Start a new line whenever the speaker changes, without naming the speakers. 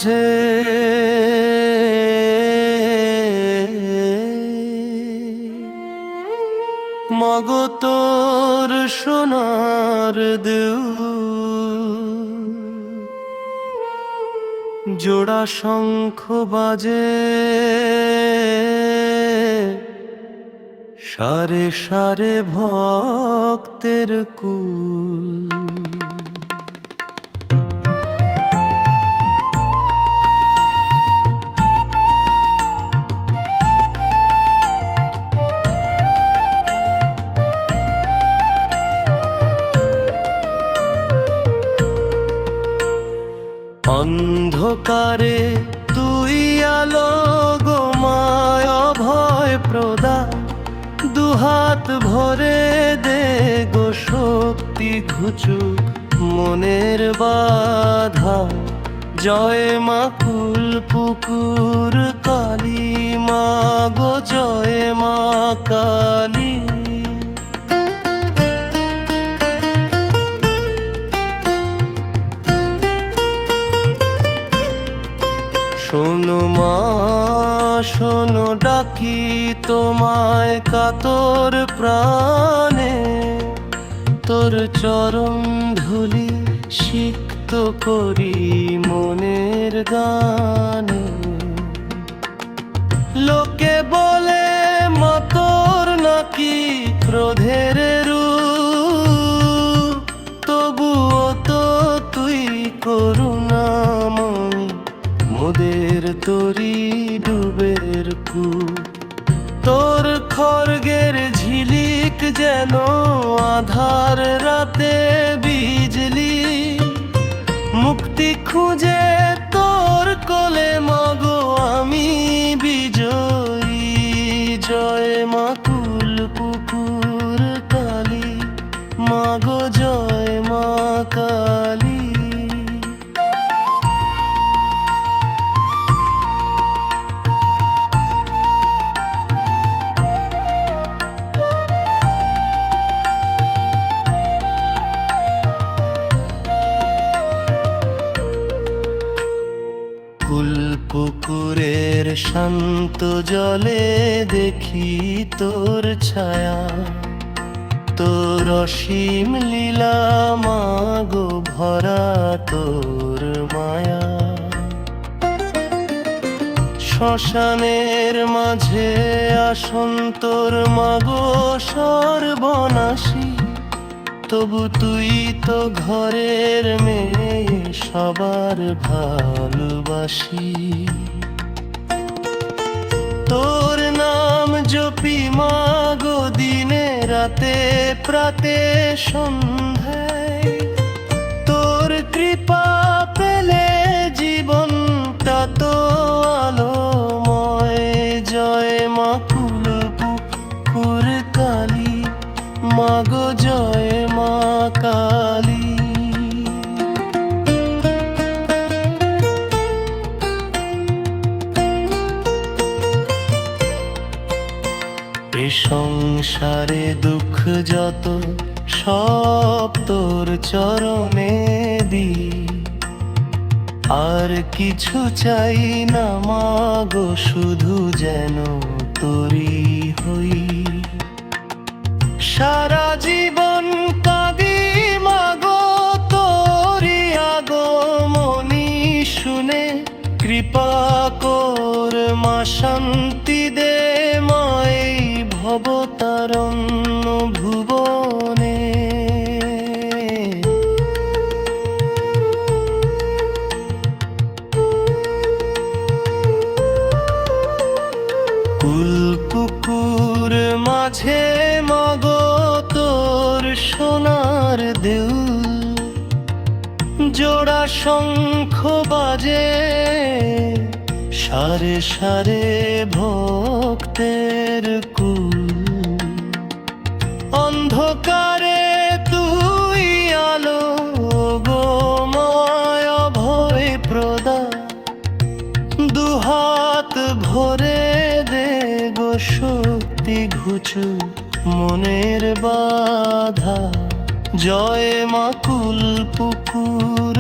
মাঝে মাগো তোর সোনার দেউল, জোড়া শঙ্খ বাজে সারে সারে ভক্তের কুল। অন্ধকারে তুই আলো গো মায় অভয় প্রদা, দুহাত ভরে দে গো শক্তি ঘুচুক মনের বাধা। জয় মা কুল পুকুর কালী, মা গো জয় মা কালী। শোনো মা শোনো ডাকি তোমায় কাতর প্রাণে, তোর চরণ ধুলি সিক্ত করি মনের গানে। লোকে বলে মা তোর নাকি ক্রোধের রূপ, তবুও তো তুই করুণাময়ী মোদের তরি ডুবের কূপ। তোর খড়গের ঝিলিক যেন আধার রাতে বিজলি, মুক্তি খুঁজে তোর কোলে মাগো আমি বিজয়ী। জয় মা কুল পুকুর কালী, মাগো জয় মা কালী। কুল পুকুরের শান্ত জলে দেখি তোর ছায়া, তোর অসীম লীলা মাগো ভরা তোর মায়া। শ্মশানের মাঝে আসন তোর মাগো সর্বনাশী, তবু তুই তো ঘরের মেয়ে সবার ভালোবাসি। তোর নাম জপি মাগো দিনে রাতে প্রাতে সন্ধ্যায়, তোর কৃপা পেলে জীবনটা তো আলোময়। জয় মা কুল পুকুর কালী, মাগো জয় মা কালী। এ সংসারে দুঃখ যত সব তোর চরণে দি, আর কিছু চাই না মাগো শুধু যেন তোরি হই। সারা জীবন কাঁদি মাগো তোরি আগমনী শুনে, কৃপা কর মা শান্তি দে মাই ভবতারণ্য ভুবনে। কুল পুকুর মাঝে মাগো তোর সোনার দেউল, জোড়া শঙ্খ বাজে সারে সারে ভক্তের কুল। অন্ধকারে তুই আলো গো মায় অভয় প্রদা, দুহাত ভরে দে গো শক্তি ঘুচু মনের বাধা। জয় মা কুল পুকুর